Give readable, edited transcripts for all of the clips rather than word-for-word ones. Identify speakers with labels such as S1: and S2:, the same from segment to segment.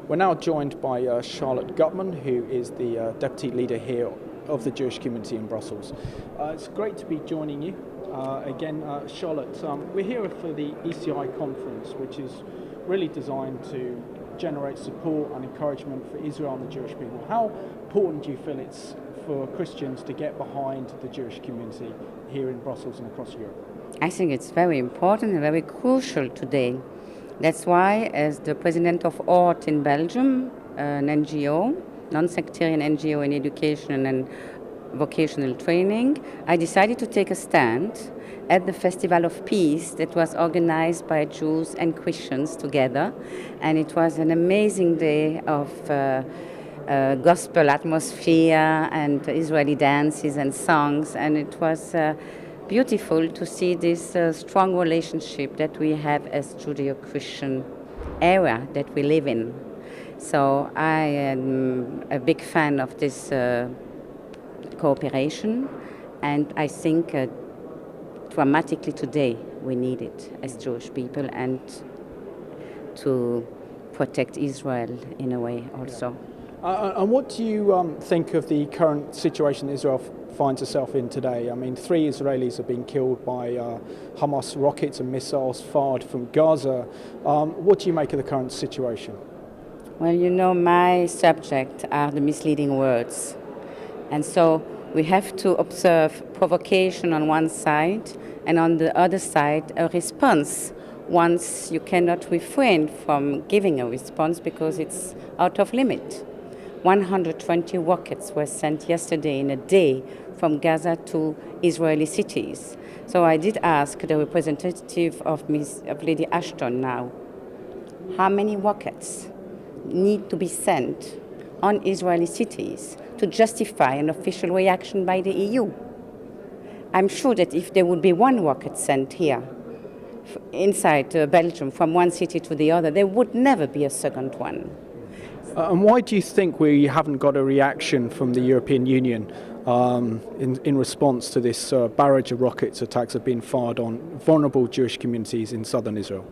S1: We're now joined by Charlotte Gutman, who is the deputy leader here of the Jewish community in Brussels. It's great to be joining you again, Charlotte. We're here for the ECI Conference, which is really designed to generate support and encouragement for Israel and the Jewish people. How important do you feel it's for Christians to get behind the Jewish community here in Brussels and across Europe?
S2: I think it's very important and very crucial today. That's why, as the president of ORT in Belgium, an NGO, non-sectarian NGO in education and vocational training, I decided to take a stand at the Festival of Peace that was organized by Jews and Christians together. And it was an amazing day of gospel atmosphere and Israeli dances and songs, and it was beautiful to see this strong relationship that we have as Judeo-Christian era that we live in. So I am a big fan of this cooperation, and I think dramatically today we need it as Jewish people and to protect Israel in a way also.
S1: And what do you think of the current situation Israel finds itself in today? I mean, 3 Israelis have been killed by Hamas rockets and missiles fired from Gaza. What do you make of the current situation?
S2: Well, you know, my subject are the misleading words. And so we have to observe provocation on one side and on the other side a response. Once you cannot refrain from giving a response because it's out of limit. 120 rockets were sent yesterday in a day from Gaza to Israeli cities. So I did ask the representative of Lady Ashton now, how many rockets need to be sent on Israeli cities to justify an official reaction by the EU? I'm sure that if there would be 1 rocket sent here, inside Belgium, from one city to the other, there would never be a second one.
S1: And why do you think we haven't got a reaction from the European Union in response to this barrage of rockets attacks that have been fired on vulnerable Jewish communities in southern Israel?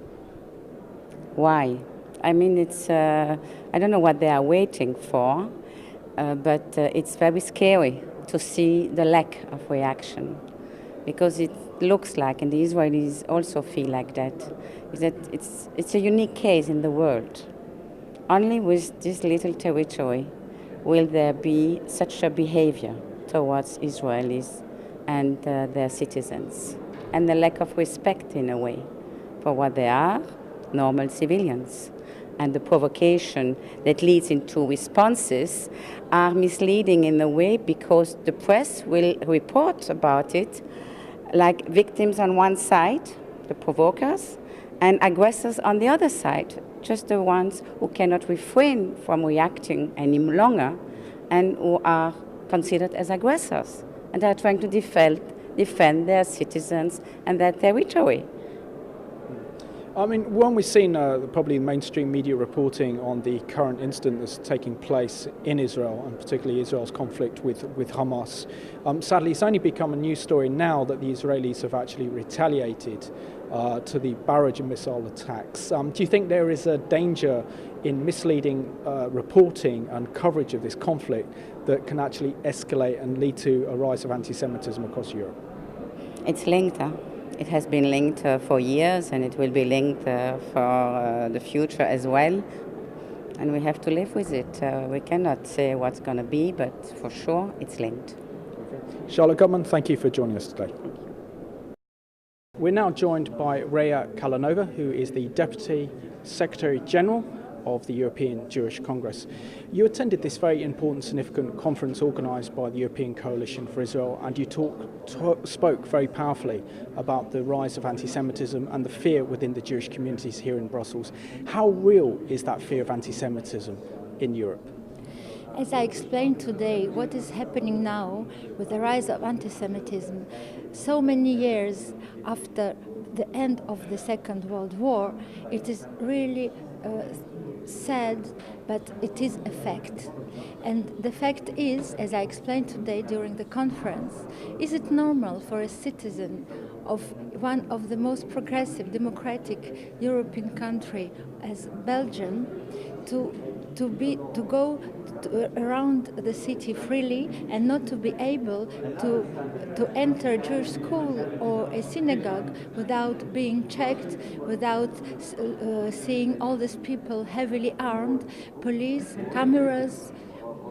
S2: Why? I mean, it's I don't know what they are waiting for, but it's very scary to see the lack of reaction, because it looks like, and the Israelis also feel like that, is that it's a unique case in the world. Only with this little territory will there be such a behavior towards Israelis and their citizens, and the lack of respect in a way for what they are, normal civilians. And the provocation that leads into responses are misleading in a way because the press will report about it like victims on one side, the provokers, and aggressors on the other side, just the ones who cannot refrain from reacting any longer and who are considered as aggressors. And they are trying to defend their citizens and their territory.
S1: I mean, when we've seen probably mainstream media reporting on the current incident that's taking place in Israel, and particularly Israel's conflict with Hamas, sadly it's only become a news story now that the Israelis have actually retaliated to the barrage of missile attacks. Do you think there is a danger in misleading reporting and coverage of this conflict that can actually escalate and lead to a rise of anti-Semitism across Europe? It's
S2: linked. It has been linked for years, and it will be linked for the future as well. And we have to live with it. We cannot say what's going to be, but for sure it's linked.
S1: Okay. Charlotte Gutman, thank you for joining us today. We're now joined by Rhea Kalanova, who is the Deputy Secretary General of the European Jewish Congress. You attended this very important, significant conference organised by the European Coalition for Israel, and you spoke very powerfully about the rise of anti-Semitism and the fear within the Jewish communities here in Brussels. How real is that fear of anti-Semitism in Europe?
S3: As I explained today, what is happening now with the rise of anti-Semitism, so many years after the end of the Second World War, it is really sad, but it is a fact. And the fact is, as I explained today during the conference, is it normal for a citizen of one of the most progressive, democratic European country as Belgium to to go around the city freely and not to be able to enter a Jewish school or a synagogue without being checked, without seeing all these people heavily armed, police, cameras.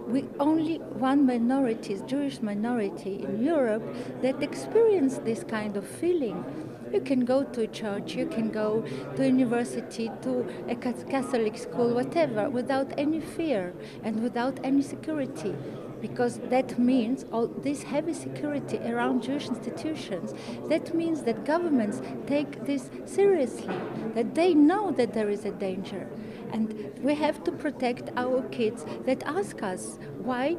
S3: We only one minority, Jewish minority in Europe, that experience this kind of feeling. You can go to a church, you can go to a university, to a Catholic school, whatever, without any fear and without any security. Because that means all this heavy security around Jewish institutions, that means that governments take this seriously, that they know that there is a danger. And we have to protect our kids that ask us why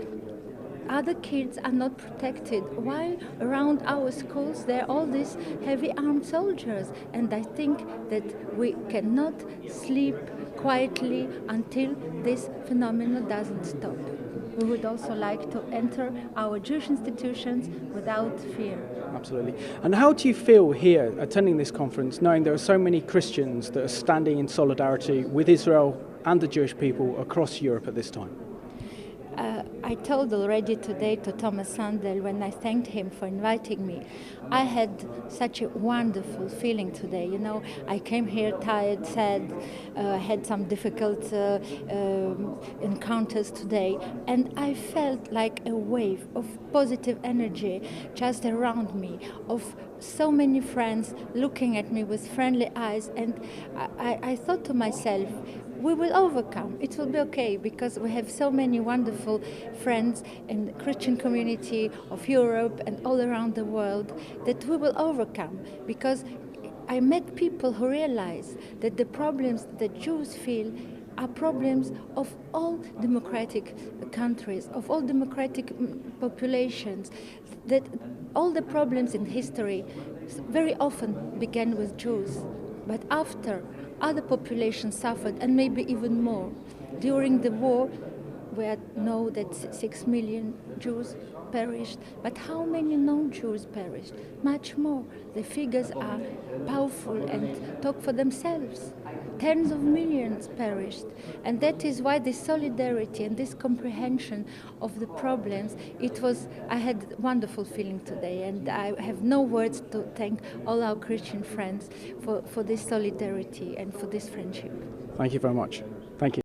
S3: other kids are not protected, why around our schools there are all these heavy armed soldiers. And I think that we cannot sleep quietly until this phenomenon doesn't stop. We would also like to enter our Jewish institutions without fear.
S1: Absolutely. And how do you feel here attending this conference, knowing there are so many Christians that are standing in solidarity with Israel and the Jewish people across Europe at this time?
S3: I told already today to Thomas Sandel when I thanked him for inviting me, I had such a wonderful feeling today. You know, I came here tired, sad, had some difficult encounters today, and I felt like a wave of positive energy just around me, of so many friends looking at me with friendly eyes, and I thought to myself, we will overcome. It will be okay because we have so many wonderful friends in the Christian community of Europe and all around the world that we will overcome, because I met people who realize that the problems that Jews feel are problems of all democratic countries, of all democratic populations, that all the problems in history very often began with Jews, but after other populations suffered, and maybe even more. During the war, we know that 6 million Jews perished, but how many non-Jews perished? Much more. The figures are powerful and talk for themselves. Tens of millions perished, and that is why this solidarity and this comprehension of the problems, I had a wonderful feeling today, and I have no words to thank all our Christian friends for this solidarity and for this friendship.
S1: Thank you very much. Thank you.